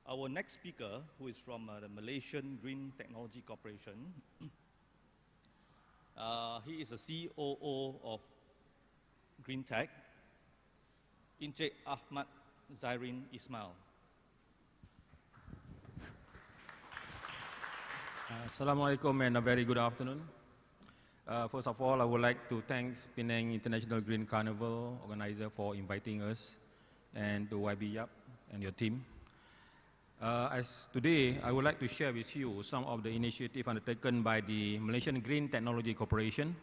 Our next speaker, who is from the Malaysian Green Technology Corporation, he is the COO of Green Tech, Encik Ahmad Zairin Ismail. Assalamualaikum and a very good afternoon. First of all, I would like to thank Penang International Green Carnival organizer for inviting us, and to YB Yap and your team. As today, I would like to share with you some of the initiatives undertaken by the Malaysian Green Technology Corporation,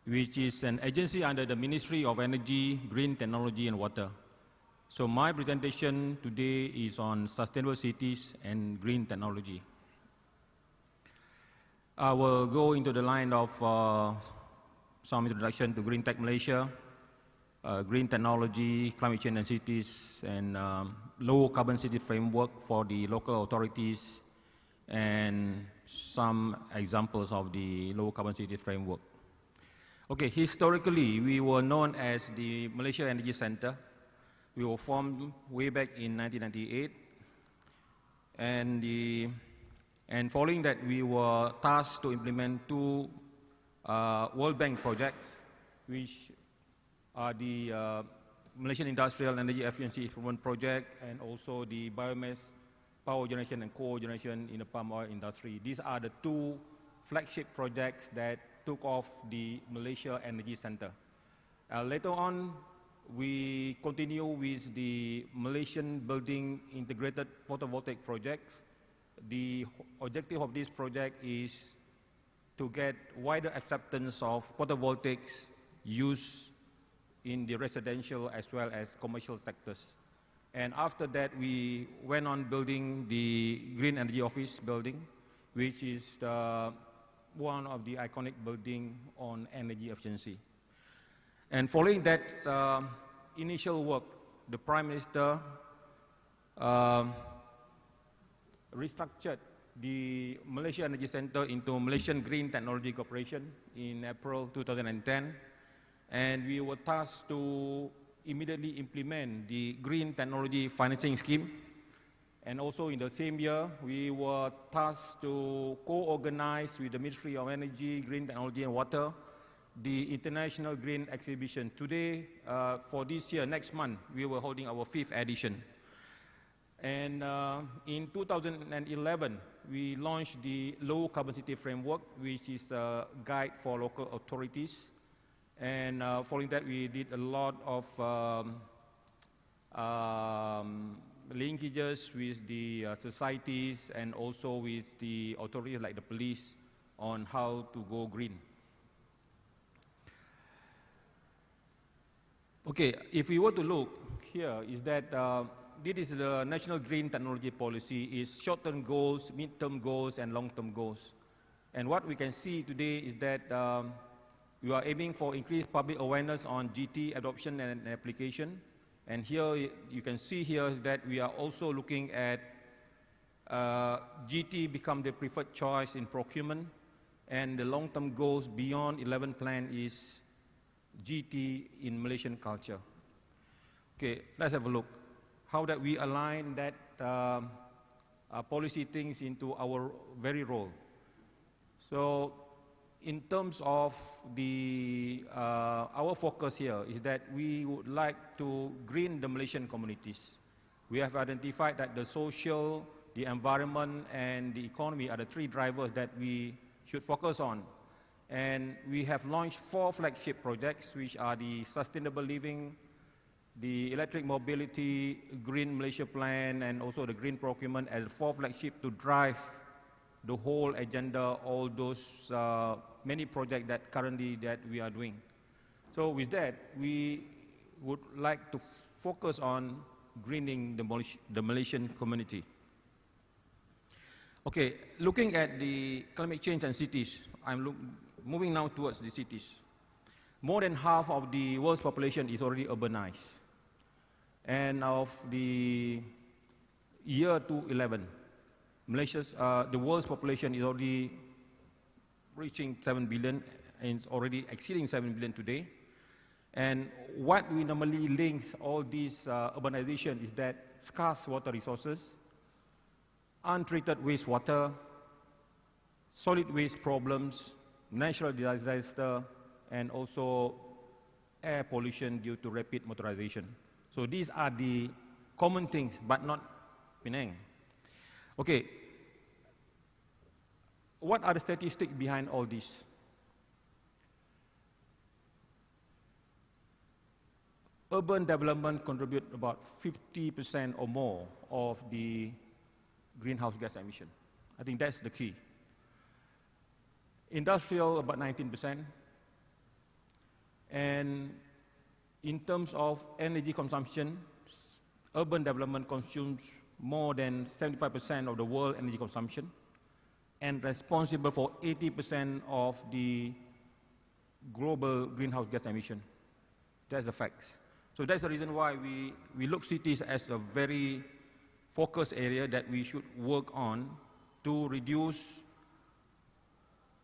which is an agency under the Ministry of Energy, Green Technology and Water. So my presentation today is on sustainable cities and green technology. I will go into the line of some introduction to Green Tech Malaysia, green technology, climate change and cities, and low carbon city framework for the local authorities, and some examples of the low carbon city framework. Okay, historically, we were known as the Malaysia Energy Center. We were formed way back in 1998, and following that, we were tasked to implement two World Bank projects, which are the Malaysian Industrial Energy Efficiency Improvement Project and also the biomass power generation and co-generation in the palm oil industry. These are the two flagship projects that took off the Malaysia Energy Center. Later on, we continue with the Malaysian Building Integrated Photovoltaic Projects. The objective of this project is to get wider acceptance of photovoltaics use in the residential as well as commercial sectors. And after that, we went on building the Green Energy Office building, which is one of the iconic buildings on energy efficiency. And following that initial work, the Prime Minister restructured the Malaysia Energy Center into Malaysian Green Technology Corporation in April 2010. And we were tasked to immediately implement the Green Technology Financing Scheme. And also in the same year, we were tasked to co-organize with the Ministry of Energy, Green Technology and Water, the International Green Exhibition. Today, for this year, next month, we were holding our 5th edition. And in 2011, we launched the Low Carbon City Framework, which is a guide for local authorities. And following that, we did a lot of linkages with the societies and also with the authorities like the police on how to go green. Okay, if we were to look here, is that this is the National Green Technology Policy, is short-term goals, mid-term goals, and long-term goals. And what we can see today is that we are aiming for increased public awareness on GT adoption and application. And here you can see here that we are also looking at GT become the preferred choice in procurement. And the long-term goals beyond 11 plan is GT in Malaysian culture. Okay, let's have a look. How that we align that policy things into our very role. So, in terms of the, our focus here is that we would like to green the Malaysian communities. We have identified that the social, the environment, and the economy are the three drivers that we should focus on. And we have launched 4 flagship projects, which are the Sustainable Living, the Electric Mobility, Green Malaysia Plan, and also the Green Procurement as 4 flagship to drive the whole agenda, all those many projects that currently that we are doing. So with that, we would like to focus on greening the Malaysian community. Okay, looking at the climate change and cities, I'm moving now towards the cities. More than half of the world's population is already urbanized. And of the year 2011, Malaysia's, the world's population is already reaching 7 billion and it's already exceeding 7 billion today. And what we normally link all these urbanization is that scarce water resources, untreated wastewater, solid waste problems, natural disaster, and also air pollution due to rapid motorization. So these are the common things, but not Penang. Okay, what are the statistics behind all this? Urban development contribute about 50% or more of the greenhouse gas emission. I think that's the key. Industrial, about 19%. And in terms of energy consumption, urban development consumes more than 75% of the world energy consumption and responsible for 80% of the global greenhouse gas emission. That's the facts. So that's the reason why we look cities as a very focused area that we should work on to reduce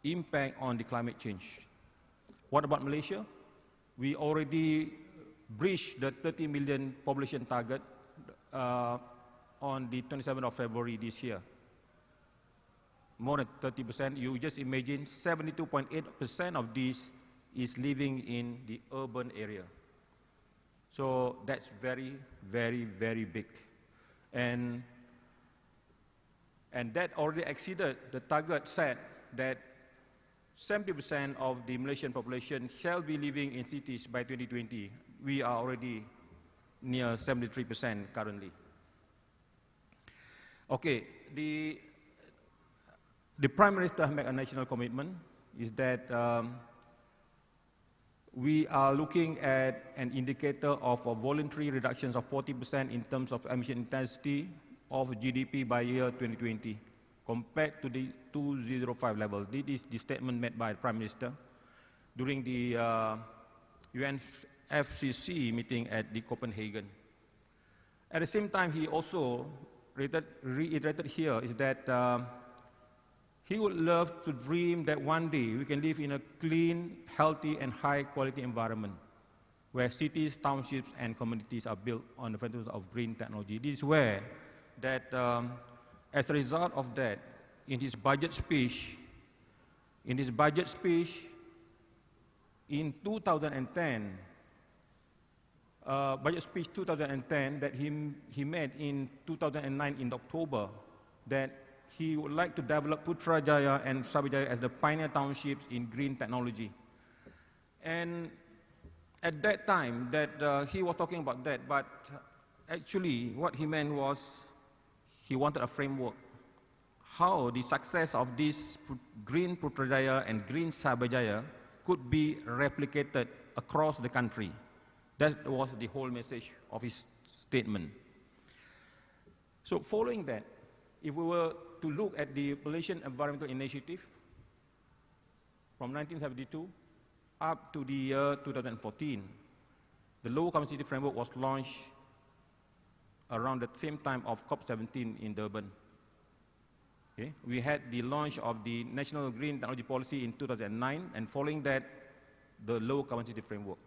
impact on the climate change. What about Malaysia? We already breached the 30 million population target on the 27th of February this year. More than 30%. You just imagine 72.8% of this is living in the urban area. So that's very, very, very big. And that already exceeded the target set that 70% of the Malaysian population shall be living in cities by 2020. We are already near 73% currently. Okay, the Prime Minister made a national commitment is that we are looking at an indicator of a voluntary reductions of 40% in terms of emission intensity of GDP by year 2020 compared to the 2005 level. This is the statement made by the Prime Minister during the UNFCCC meeting at the Copenhagen. At the same time, he also reiterated here is that he would love to dream that one day we can live in a clean, healthy, and high-quality environment where cities, townships, and communities are built on the fundamentals of green technology. This is where that, as a result of that, in his budget speech in 2010, budget speech 2010 that he made in 2009 in October, that he would like to develop Putrajaya and Surabaya as the pioneer townships in green technology. And at that time, that he was talking about that, but actually what he meant was he wanted a framework. How the success of this green Putrajaya and green Surabaya could be replicated across the country. That was the whole message of his statement. So following that, if we were to look at the Malaysian Environmental Initiative from 1972 up to the year 2014, the Low Carbon City Framework was launched around the same time of COP17 in Durban. Okay. We had the launch of the National Green Technology Policy in 2009, and following that, the Low Carbon City Framework.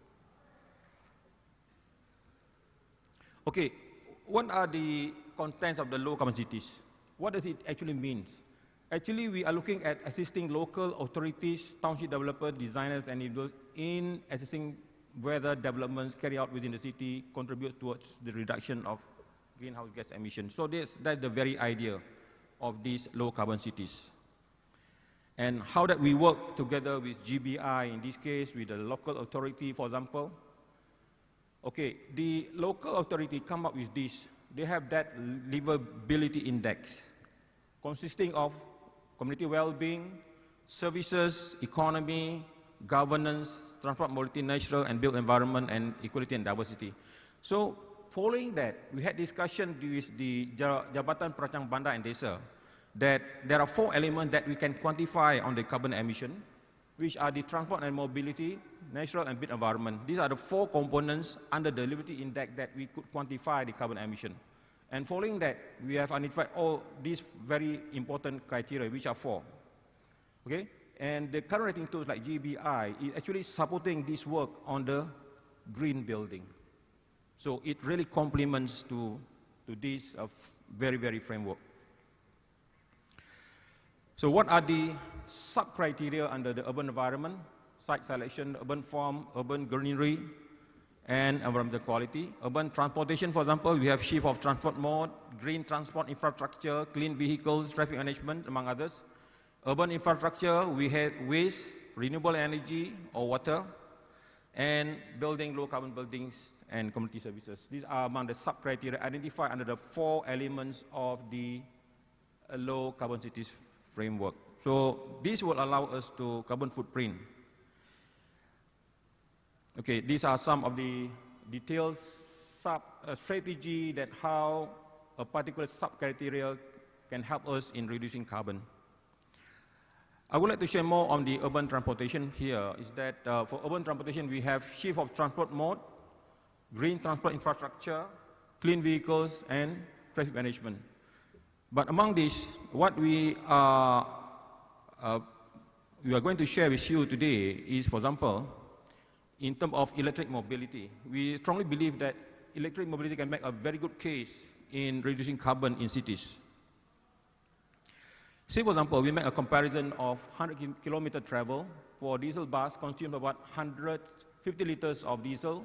Okay, what are the contents of the low carbon cities? What does it actually mean? Actually, we are looking at assisting local authorities, township developers, designers, and individuals in assessing whether developments carried out within the city contribute towards the reduction of greenhouse gas emissions. So that's the very idea of these low carbon cities. And how that we work together with GBI, in this case, with the local authority, for example. Okay, the local authority come up with this. They have that livability index consisting of community well-being, services, economy, governance, transport, mobility, natural and built environment, and equality and diversity. So following that, we had discussion with the Jabatan Perancang Bandar and Desa that there are 4 elements that we can quantify on the carbon emission, which are the transport and mobility, natural and built environment. These are the 4 components under the livability index that we could quantify the carbon emission. And following that, we have identified all these very important criteria, which are 4. Okay? And the current rating tools like GBI is actually supporting this work on the green building. So it really complements to this very, very framework. So what are the sub-criteria under the urban environment? Site selection, urban form, urban greenery, and environmental quality. Urban transportation, for example, we have shift of transport mode, green transport infrastructure, clean vehicles, traffic management, among others. Urban infrastructure, we have waste, renewable energy or water, and building low-carbon buildings and community services. These are among the sub-criteria identified under the 4 elements of the low-carbon cities framework. So this will allow us to carbon footprint. Okay, these are some of the details, strategy that how a particular sub-criteria can help us in reducing carbon. I would like to share more on the urban transportation here, is that for urban transportation, we have shift of transport mode, green transport infrastructure, clean vehicles, and traffic management. But among these, what we are going to share with you today is, for example, in terms of electric mobility. We strongly believe that electric mobility can make a very good case in reducing carbon in cities. Say, for example, we make a comparison of 100 kilometer travel for diesel bus consume about 150 liters of diesel.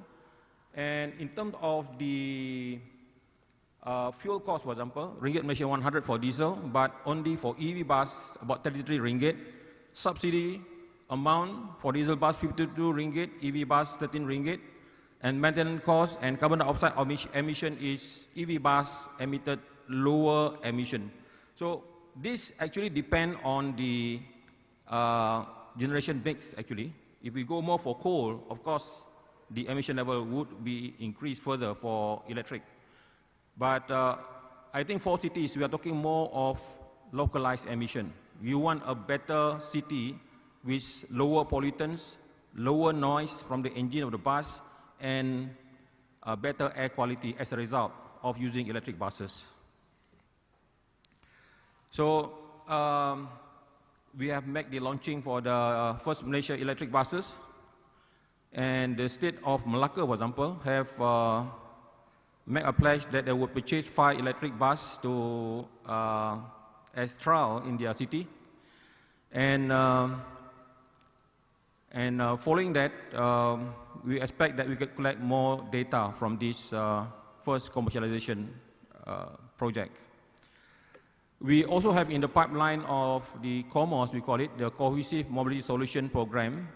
And in terms of the fuel cost, for example, ringgit Malaysia 100 for diesel, but only for EV bus about 33 ringgit. Subsidy amount for diesel bus 52 ringgit, EV bus 13 ringgit. And maintenance cost and carbon dioxide emission is EV bus emitted lower emission. So this actually depends on the generation mix actually. If we go more for coal, of course, the emission level would be increased further for electric. But I think for cities, we are talking more of localized emission. You want a better city with lower pollutants, lower noise from the engine of the bus, and better air quality as a result of using electric buses. So we have made the launching for the first Malaysia electric buses, and the state of Malacca, for example, have made a pledge that they would purchase 5 electric buses to as trial in their city, and following that, we expect that we can collect more data from this first commercialization project. We also have in the pipeline of the COMOS, we call it, the Cohesive Mobility Solution Program,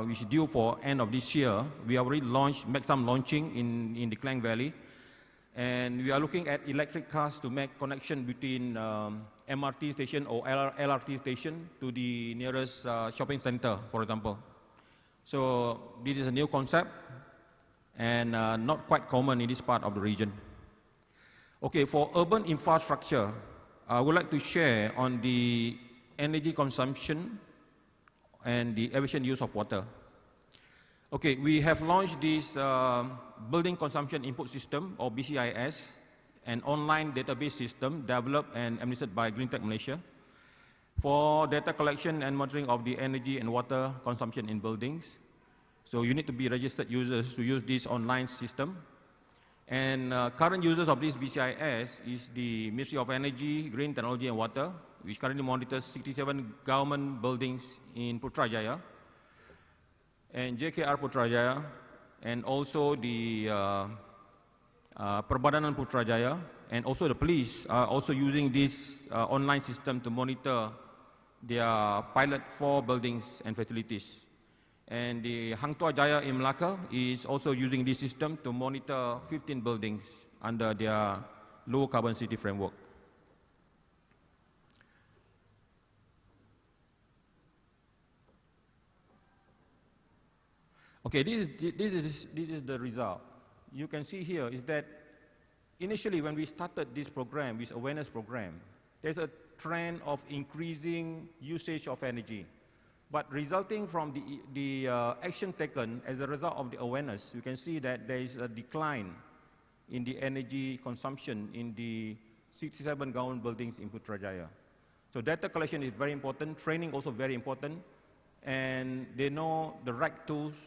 which is due for end of this year. We already made some launching in the Klang Valley. And we are looking at electric cars to make connection between MRT station or LRT station to the nearest shopping center, for example. So this is a new concept and not quite common in this part of the region. Okay, for urban infrastructure, I would like to share on the energy consumption and the efficient use of water. Okay, we have launched this Building Consumption Input System, or BCIS, an online database system developed and administered by Green Tech Malaysia for data collection and monitoring of the energy and water consumption in buildings. So you need to be registered users to use this online system. And current users of this BCIS is the Ministry of Energy, Green Technology and Water, which currently monitors 67 government buildings in Putrajaya, and JKR Putrajaya, and also the Perbadanan Putrajaya, and also the police are also using this online system to monitor their pilot 4 buildings and facilities. And the Hang Tuah Jaya in Melaka is also using this system to monitor 15 buildings under their low carbon city framework. Okay, this is the result. You can see here is that initially when we started this program, this awareness program, there's a trend of increasing usage of energy. But resulting from the action taken as a result of the awareness, you can see that there is a decline in the energy consumption in the 67 government buildings in Putrajaya. So data collection is very important, training also very important, and they know the right tools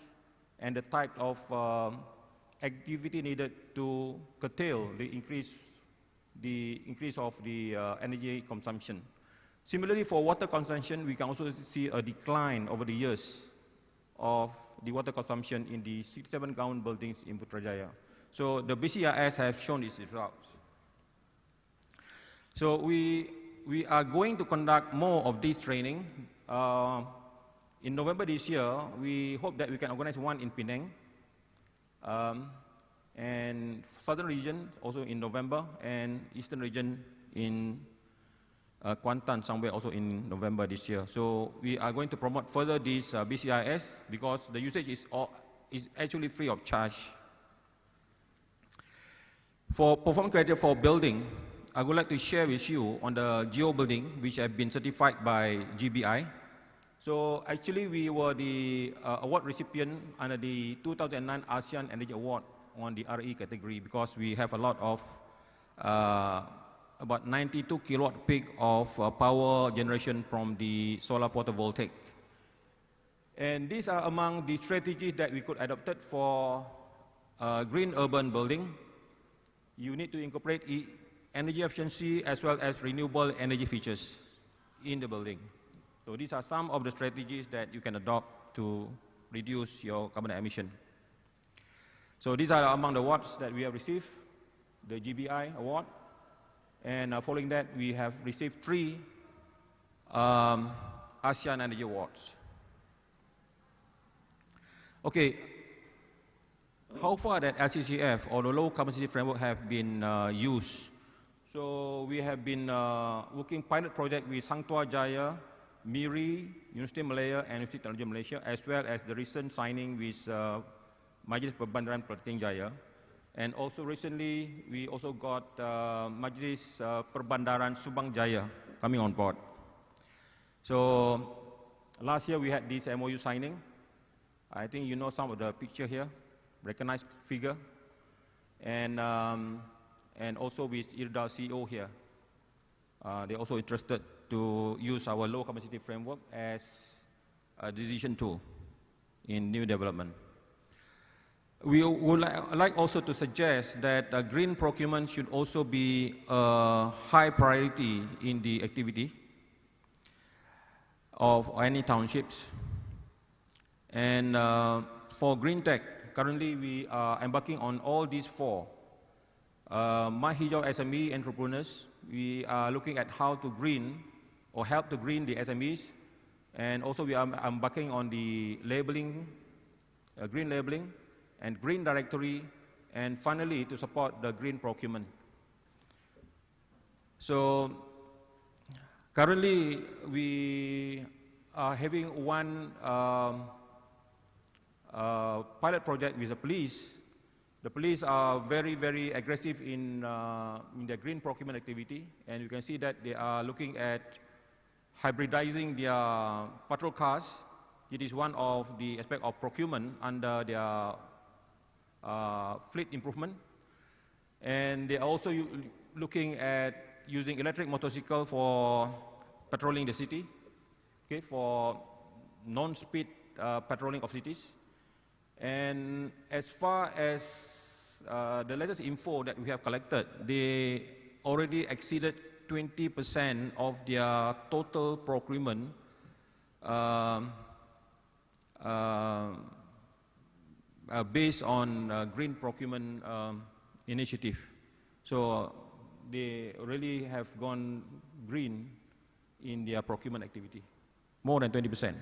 and the type of activity needed to curtail the increase of the energy consumption. Similarly, for water consumption, we can also see a decline over the years of the water consumption in the 67 government buildings in Putrajaya. So the BCIS have shown its results. So we are going to conduct more of this training. In November this year, we hope that we can organize one in Penang, and southern region also in November, and eastern region in Kuantan somewhere also in November this year. So we are going to promote further this BCIS because the usage is actually free of charge. For performance criteria for building, I would like to share with you on the geo building which have been certified by GBI. So actually we were the award recipient under the 2009 ASEAN Energy Award on the RE category because we have a lot of about 92 kilowatt peak of power generation from the solar photovoltaic. And these are among the strategies that we could adopt for green urban building. You need to incorporate energy efficiency as well as renewable energy features in the building. So these are some of the strategies that you can adopt to reduce your carbon emission. So these are among the awards that we have received, the GBI award. And following that, we have received 3 ASEAN Energy Awards. Okay, how far that LCCF or the low carbon city framework have been used? So we have been working pilot project with Hang Tuah Jaya, MIRI, University of Malaya, and University of Technology Malaysia, as well as the recent signing with Majlis Perbandaran Pertiting Jaya. And also recently, we also got Majlis Perbandaran Subang Jaya coming on board. So last year we had this MOU signing. I think you know some of the picture here, recognized figure. And also with IRDA CEO here. They're also interested to use our low carbon city framework as a decision tool in new development. We would like also to suggest that green procurement should also be a high priority in the activity of any townships. And for green tech, currently we are embarking on all these 4. My Hijau SME entrepreneurs, we are looking at how to green or help to green the SMEs. And also we are embarking on the labeling, green labeling, and green directory, and finally to support the green procurement. So currently we are having one pilot project with the police. The police are very, very aggressive in their green procurement activity, and you can see that they are looking at hybridizing their patrol cars. It is one of the aspects of procurement under their fleet improvement. And they are also looking at using electric motorcycle for patrolling the city, okay, for non-speed patrolling of cities. And as far as the latest info that we have collected, they already exceeded 20% of their total procurement based on green procurement initiative. So they really have gone green in their procurement activity, more than 20%.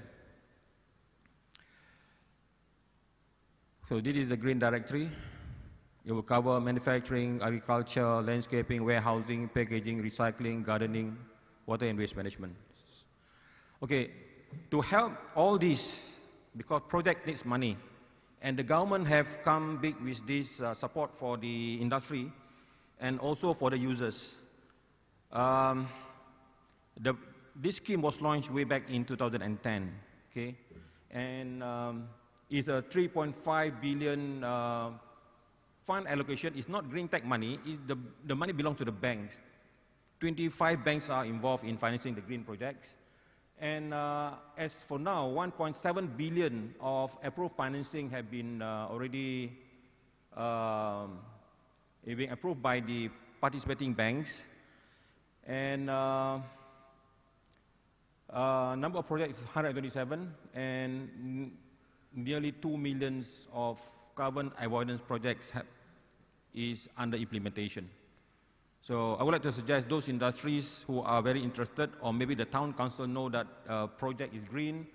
So this is the green directory. It will cover manufacturing, agriculture, landscaping, warehousing, packaging, recycling, gardening, water and waste management. Okay, to help all this, because project needs money, and the government have come big with this support for the industry and also for the users. This scheme was launched way back in 2010, okay? And it's a 3.5 billion fund allocation. It's not green tech money, the money belongs to the banks. 25 banks are involved in financing the green projects. And as for now, 1.7 billion of approved financing have been already being approved by the participating banks. And Number of projects is 127, and nearly 2 million of carbon avoidance projects is under implementation. So I would like to suggest those industries who are very interested, or maybe the town council know that project is green,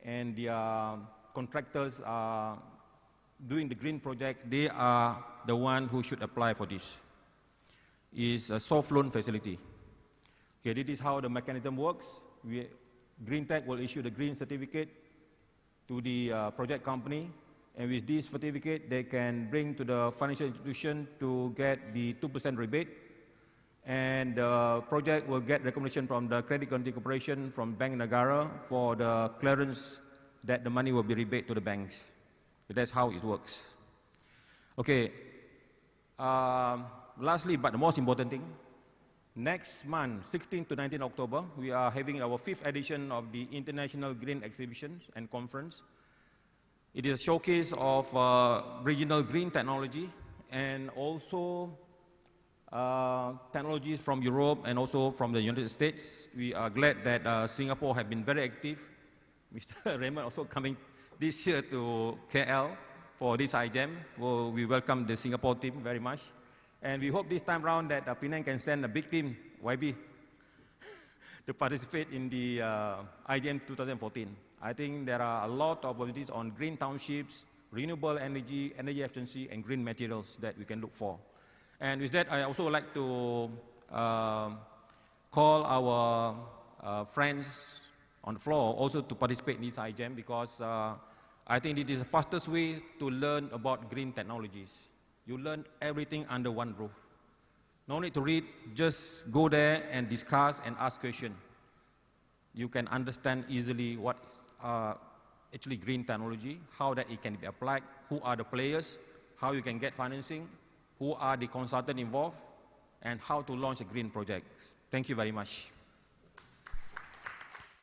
and the contractors are doing the green project, they are the one who should apply for this. It's a soft loan facility. Okay, this is how the mechanism works. Green Tech will issue the green certificate to the project company, and with this certificate, they can bring to the financial institution to get the 2% rebate, and the project will get recommendation from the Credit Guarantee Corporation, from Bank Negara, for the clearance that the money will be rebate to the banks. So that's how it works. Okay, lastly, but the most important thing, next month, 16 to 19 October, we are having our 5th edition of the International Green Exhibition and Conference. It is a showcase of regional green technology, and also technologies from Europe and also from the United States. We are glad that Singapore have been very active. Mr. Raymond also coming this year to KL for this iGEM. Well, we welcome the Singapore team very much. And we hope this time around that Penang can send a big team, YB, to participate in the iGEM 2014. I think there are a lot of opportunities on green townships, renewable energy, energy efficiency, and green materials that we can look for. And with that, I also would like to call our friends on the floor also to participate in this iGEM, because I think it is the fastest way to learn about green technologies. You learn everything under one roof. No need to read, just go there and discuss and ask questions. You can understand easily what is actually green technology, how that it can be applied, who are the players, how you can get financing, who are the consultants involved, and how to launch a green project. Thank you very much.